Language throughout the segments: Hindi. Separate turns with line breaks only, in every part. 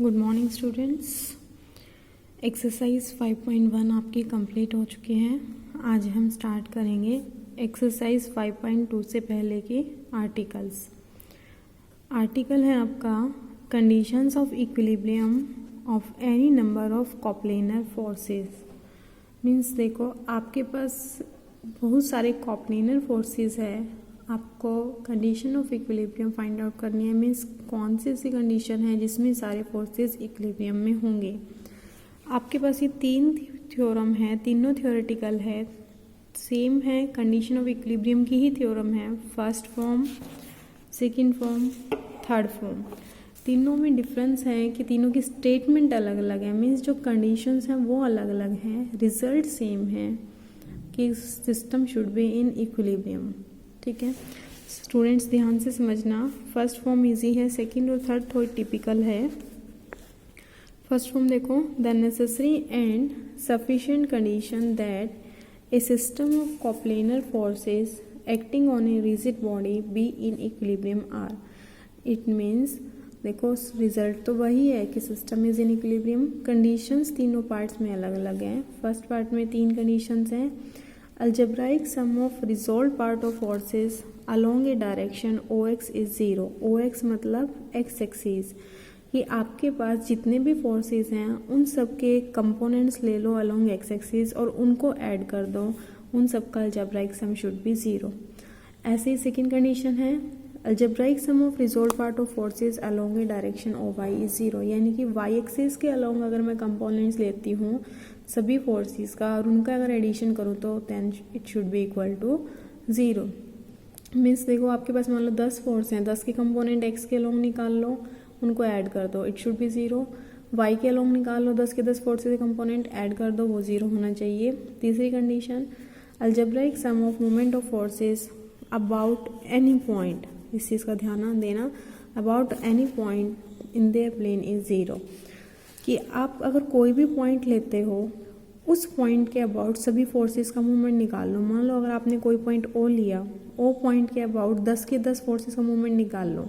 Good morning students. एक्सरसाइज 5.1 आपकी कंप्लीट हो चुकी हैं। आज हम स्टार्ट करेंगे एक्सरसाइज 5.2 से पहले की आर्टिकल्स। आर्टिकल है आपका conditions of equilibrium of any number of coplanar forces. Means देखो आपके पास बहुत सारे कॉप्लेनर फोर्सेस है, आपको condition of equilibrium find out करनी है। मीन्स कौन सी ऐसी कंडीशन है जिसमें सारे फोर्सेस इक्विलिब्रियम में होंगे। आपके पास ये तीन थ्योरम है, तीनों थ्योरेटिकल है, सेम है, कंडीशन ऑफ इक्विलिब्रियम की ही थ्योरम है। First form, second form, third form. तीनों में डिफरेंस है कि तीनों की स्टेटमेंट अलग अलग है। मीन्स जो कंडीशंस हैं वो अलग अलग हैं, रिजल्ट सेम है कि system should be in equilibrium. ठीक है स्टूडेंट्स, ध्यान से समझना। फर्स्ट फॉर्म इजी है, सेकंड और थर्ड थोड़ी टिपिकल है। फर्स्ट फॉर्म देखो, the necessary and sufficient condition that a system of coplanar forces acting on a rigid body be in equilibrium are. It means देखो रिजल्ट तो वही है कि system is in equilibrium. Conditions तीनों पार्ट्स में अलग अलग हैं। फर्स्ट पार्ट में तीन कंडीशंस हैं। Algebraic sum of resolved part of forces along a direction OX is 0। OX मतलब x एक्सिस, कि आपके पास जितने भी फोर्सेस हैं उन सब के कंपोनेंट्स ले लो अलोंग x एक्सिस और उनको ऐड कर दो, उन सब का algebraic sum should be 0। ऐसे ही सेकेंड कंडीशन है algebraic sum of resolved part of forces along a direction OY is 0। यानी कि y एक्सिस के अलोंग अगर मैं कंपोनेंट्स लेती हूँ सभी फोर्सेस का और उनका अगर एडिशन करूँ तो then it should be equal to 0। Means देखो आपके पास मान लो 10 फोर्स हैं, 10 के कंपोनेंट x के अलोंग निकाल लो, उनको ऐड कर दो, इट शुड बी 0। y के अलोंग निकाल लो, 10 के 10 फोर्सेस के कंपोनेंट ऐड कर दो, वो 0 होना चाहिए। तीसरी condition, algebraic sum of moment of forces about any point, इस चीज़ का ध्यान देना, about any point in their plane is 0। कि आप अगर कोई भी पॉइंट लेते हो उस पॉइंट के अबाउट सभी फोर्सेस का मूवमेंट निकाल लो। मान लो अगर आपने कोई पॉइंट ओ लिया, ओ पॉइंट के अबाउट 10 के 10 फोर्सेस का मूवमेंट निकाल लो।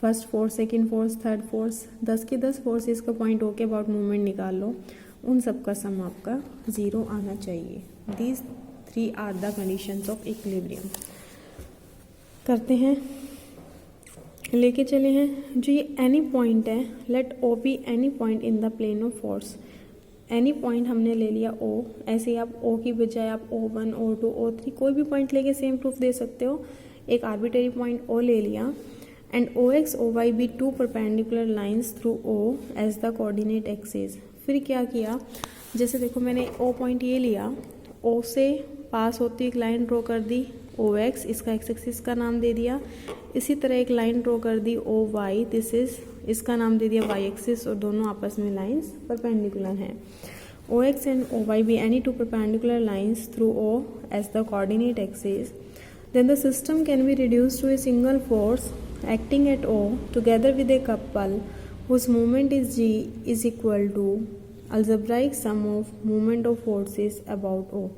First force, second force, third force, 10 के 10 फोर्सेस का पॉइंट ओ के अबाउट मूवमेंट निकाल लो, उन सब का सम आपका 0 आना चाहिए। These 3 are the conditions of equilibrium. करते हैं, लेके चले हैं जो ये एनी पॉइंट है, let O be any point in the plane of force. Any point हमने ले लिया ओ, ऐसे ही आप ओ की बजाय आप O1, O2, O3 कोई भी पॉइंट लेके सेम प्रूफ दे सकते हो। एक आर्बिट्रेरी पॉइंट ओ ले लिया and OX, OY be 2 perpendicular lines through O as the coordinate axis. फिर क्या किया, जैसे देखो मैंने ओ पॉइंट ये लिया, ओ से पास होती एक लाइन ड्रॉ कर दी OX, इसका एक्स एक्सिस का नाम दे दिया। इसी तरह एक लाइन ड्रॉ कर दी OY, दिस इज, इसका नाम दे दिया Y एक्सिस, और दोनों आपस में लाइंस परपेंडिकुलर हैं। OX and OY be any 2 perpendicular lines through O as the coordinate axis, then the system can be reduced to a single force acting at O together with a couple whose movement is G is equal to algebraic sum of movement of forces about O।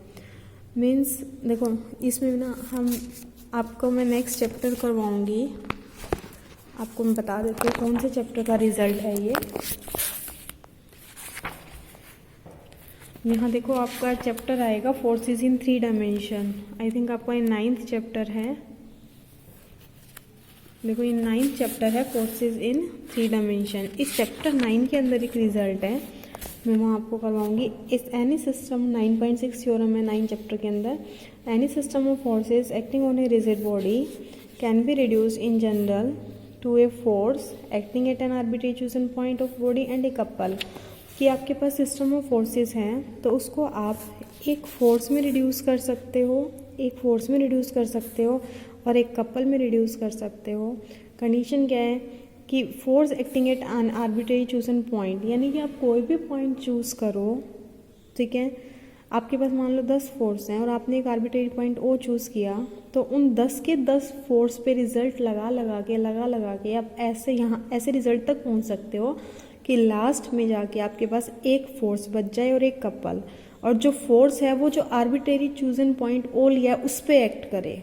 Means देखो इसमें ना हम आपको मैं नेक्स्ट चैप्टर करवाऊंगी, आपको मैं बता देती हूँ कौन से चैप्टर का रिजल्ट है ये। यहाँ देखो आपका चैप्टर आएगा forces in 3 dimension. I think आपका ये 9th चैप्टर है। देखो ये 9th चैप्टर है फोर्सेस इन 3 डायमेंशन। इस चैप्टर 9 के अंदर एक रिजल्ट है, मैं वहाँ आपको करवाऊंगी। इस एनी सिस्टम 9.6 थ्योरम है 9 चैप्टर के अंदर। Any system of forces acting on a rigid body can be reduce in general to a force acting at an arbitrary chosen point of body and a couple. कि आपके पास सिस्टम ऑफ फोर्सेस हैं तो उसको आप एक फोर्स में रिड्यूस कर सकते हो, एक फोर्स में रिड्यूस कर सकते हो और एक कपल में रिड्यूस कर सकते हो। कंडीशन क्या है कि force acting at an arbitrary chosen point, यानी कि आप कोई भी पॉइंट चूज करो, ठीक है। आपके पास मान लो 10 फोर्स हैं और आपने एक आर्बिट्रेरी पॉइंट ओ चूज़ किया, तो उन 10 के 10 फोर्स पे रिजल्ट लगा लगा के आप ऐसे यहाँ ऐसे रिजल्ट तक पहुँच सकते हो कि लास्ट में जाके आपके पास एक फोर्स बच जाए और एक कपल, और जो फोर्स है वो जो आर्बिट्रेरी चूजन पॉइंट ओ लिया है उस पर एक्ट करे।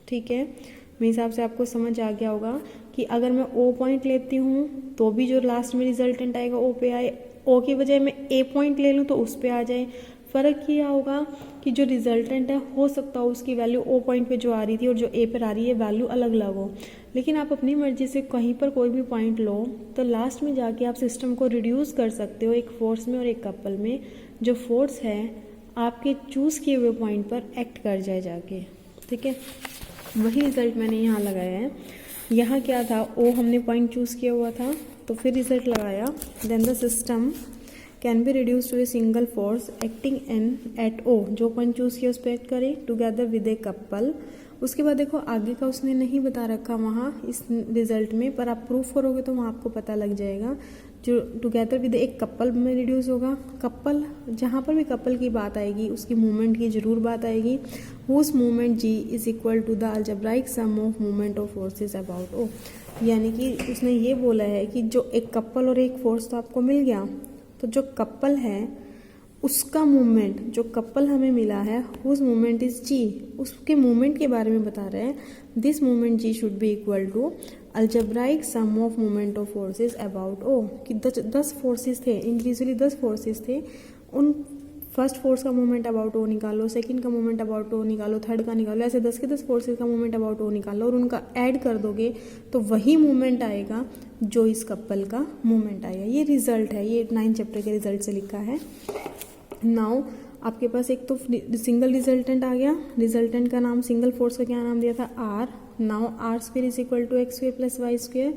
ठीक है, मेरे हिसाब से आपको समझ आ गया होगा कि अगर मैं ओ पॉइंट लेती हूँ तो भी जो लास्ट में रिजल्टेंट आएगा ओ पे आए, ओ की बजाय मैं ए पॉइंट ले लूँ तो उस पे आ जाए। फ़र्क ये होगा कि जो रिजल्टेंट है हो सकता हो उसकी वैल्यू ओ पॉइंट पे जो आ रही थी और जो ए पर आ रही है वैल्यू अलग अलग हो, लेकिन आप अपनी मर्जी से कहीं पर कोई भी पॉइंट लो तो लास्ट में जाके आप सिस्टम को रिड्यूस कर सकते हो एक फोर्स में और एक कपल में। जो फोर्स है आपके चूज़ किए हुए पॉइंट पर एक्ट कर जाए जाके, ठीक है। वही रिज़ल्ट मैंने यहाँ लगाया है। यहाँ क्या था, ओ हमने पॉइंट चूज़ किया हुआ था तो फिर रिज़ल्ट लगाया। Then the system can be reduce to a single force acting in at O, जो पॉइंट चूज़ किया उस पर एक्ट करे टुगेदर विद ए कपल। उसके बाद देखो आगे का उसने नहीं बता रखा वहाँ इस रिज़ल्ट में, पर आप प्रूफ करोगे तो वहाँ आपको पता लग जाएगा। जो टुगेदर विद एक कपल में रिड्यूस होगा। कपल, जहाँ पर भी कपल की बात आएगी उसकी मूवमेंट की जरूर बात आएगी। Whose movement G is equal to the algebraic sum of movement of forces about O, यानी कि उसने ये बोला है कि जो एक कपल और एक फोर्स तो आपको मिल गया, तो जो कपल है उसका मूवमेंट, जो कपल हमें मिला है हुज मूवमेंट इज जी, उसके मूवमेंट के बारे में बता रहे हैं। This movement G should be equal to algebraic sum of movement of forces about O, कि 10 फोर्सेस थे, इंडिविजुअली 10 फोर्सेस थे, उन फर्स्ट फोर्स का मूवमेंट अबाउट ओ निकालो, सेकंड का मूवमेंट अबाउट ओ निकालो, थर्ड का निकालो, ऐसे 10 के 10 फोर्सेस का मूवमेंट अबाउट ओ निकालो और उनका ऐड कर दोगे तो वही मूवमेंट आएगा जो इस कपल का मूवमेंट आएगा। ये रिजल्ट है, ये 9 चैप्टर के रिजल्ट से लिखा है। नाउ आपके पास एक तो सिंगल रिजल्टेंट आ गया, रिजल्टेंट का नाम, सिंगल फोर्स का क्या नाम दिया था, R. Now R square is equal to X square plus Y square.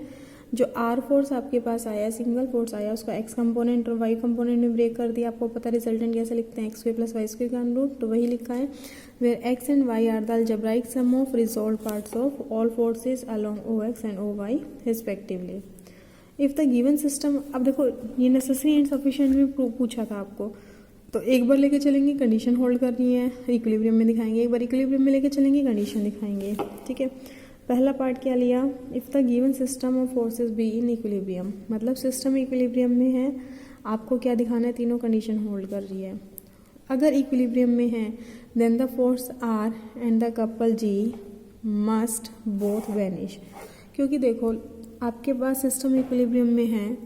जो आर फोर्स आपके पास आया, सिंगल फोर्स आया, उसका एक्स कंपोनेंट और वाई कंपोनेंट में ब्रेक कर दिया। आपको पता रिजल्टेंट कैसे लिखते हैं, X square plus Y square का रूट, तो वही लिखा है। Where X and Y are the algebraic sum of resolve parts of all forces along O X and O Y respectively. If the given system, अब देखो ये नेसेसरी एंड सफिशिएंट में पूछा था आपको, तो एक बार लेके चलेंगे कंडीशन होल्ड करनी है, इक्विलिब्रियम में दिखाएंगे, एक बार इक्विलिब्रियम में लेके चलेंगे कंडीशन दिखाएंगे, ठीक है। पहला पार्ट क्या लिया, if the given system of forces be in equilibrium, मतलब सिस्टम इक्विलिब्रियम में है, आपको क्या दिखाना है, तीनों कंडीशन होल्ड कर रही है। अगर इक्विलिब्रियम में है then the force R and the couple G must both vanish, क्योंकि देखो आपके पास सिस्टम इक्विलिब्रियम में है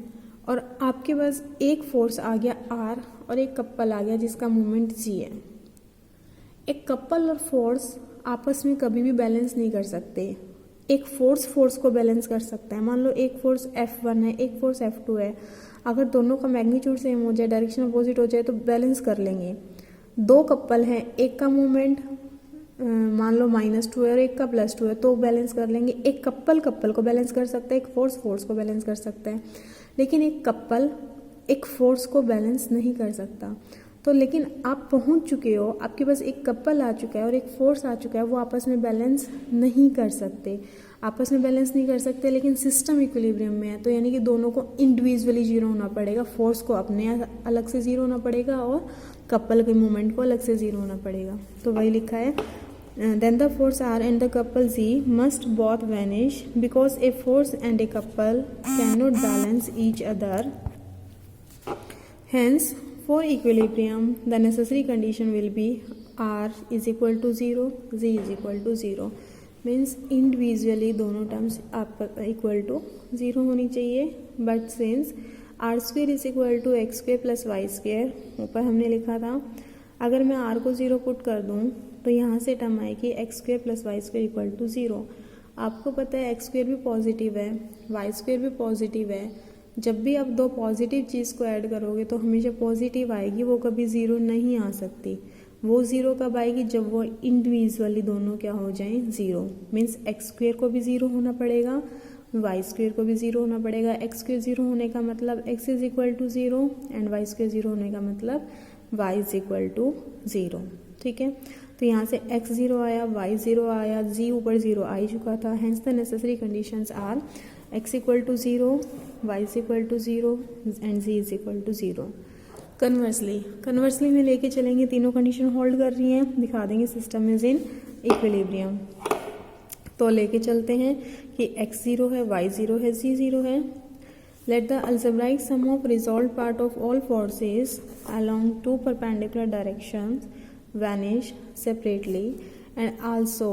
और आपके पास एक फोर्स आ गया आर और एक कपल आ गया जिसका मूवमेंट जी है। एक कपल और फोर्स आपस में कभी भी बैलेंस नहीं कर सकते। एक फोर्स को बैलेंस कर सकता है। मान लो एक फोर्स F1 है, एक फोर्स F2 है, अगर दोनों का मैग्नीट्यूड सेम हो जाए, डायरेक्शन अपोजिट हो जाए तो बैलेंस कर लेंगे। दो कपल हैं, एक का मूवमेंट मान लो -2 है और एक का +2 है तो बैलेंस कर लेंगे। एक कपल को बैलेंस कर सकता है, एक फोर्स को बैलेंस कर सकता है, लेकिन एक कपल एक फोर्स को बैलेंस नहीं कर सकता। तो लेकिन आप पहुंच चुके हो, आपके पास एक कपल आ चुका है और एक फोर्स आ चुका है, वो आपस में बैलेंस नहीं कर सकते, लेकिन सिस्टम इक्विलिब्रियम में है, तो यानी कि दोनों को इंडिविजुअली जीरो होना पड़ेगा। फोर्स को अपने अलग से जीरो होना पड़ेगा और कपल के मूवमेंट को अलग से जीरो होना पड़ेगा। तो वही लिखा है, then the force R and the couple Z must both vanish because a force and a couple cannot balance each other. Hence, for equilibrium, the necessary condition will be R is equal to 0, Z is equal to 0. Means individually दोनों terms आप equal to 0 होनी चाहिए. But since R square is equal to x square plus y square, ऊपर हमने लिखा था, अगर मैं R को 0 पुट कर दूँ तो यहाँ से टर्म आएगी X square plus Y square equal to 0। आपको पता है एक्स स्क्वेयर भी पॉजिटिव है, वाई स्क्वेयर भी पॉजिटिव है। जब भी आप दो पॉजिटिव चीज़ को ऐड करोगे तो हमेशा पॉजिटिव आएगी, वो कभी ज़ीरो नहीं आ सकती। वो ज़ीरो कब आएगी, जब वो इंडिविजुअली दोनों क्या हो जाएं, ज़ीरो। मीन्स एक्स स्क्वेयर को भी ज़ीरो होना पड़ेगा, वाई स्क्वेयर को भी ज़ीरो होना पड़ेगा। एक्स स्क्वेयर ज़ीरो होने का मतलब X is equal to 0 and Y square zero होने का मतलब वाई इज इक्वल टू 0। ठीक है, तो यहाँ से x 0 आया, y 0 आया, z ऊपर 0 आ ही चुका था। Hence the necessary conditions are x equal to 0, y equal to 0 and z is equal to 0। Conversely में लेके चलेंगे, तीनों कंडीशन होल्ड कर रही हैं, दिखा देंगे सिस्टम इज इन इक्विलिब्रियम। तो लेके चलते हैं कि x 0 है, y 0 है, z 0 है। Let the algebraic sum of resolve part of all forces along two perpendicular directions vanish separately and also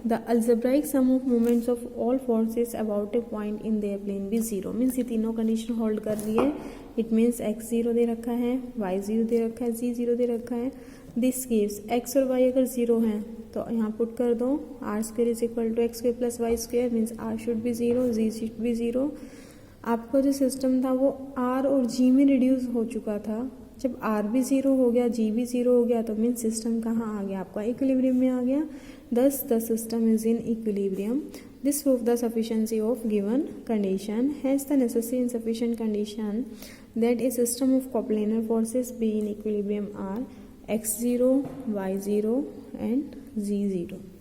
the algebraic sum of moments of all forces about a point in their plane भी जीरो मीन्स ये तीनों कंडीशन होल्ड कर रही है. इट मीन्स x जीरो दे रखा है, y जीरो दे रखा है, z जीरो दे रखा है. दिस गिव्स x और y अगर जीरो हैं तो यहाँ पुट कर दो R square is equal to X square plus Y square means R should be zero, G should be zero. आपका जो सिस्टम था वो आर और जी में रिड्यूस हो चुका था. जब आर भी ज़ीरो हो गया, जी भी ज़ीरो हो गया तो मीन सिस्टम कहाँ आ गया आपका इक्विलिब्रियम में आ गया. Thus the system is in equilibrium. This prove the sufficiency of given condition. Hence the necessary and sufficient condition that a system of coplanar forces be in equilibrium are x0, y0 and z0.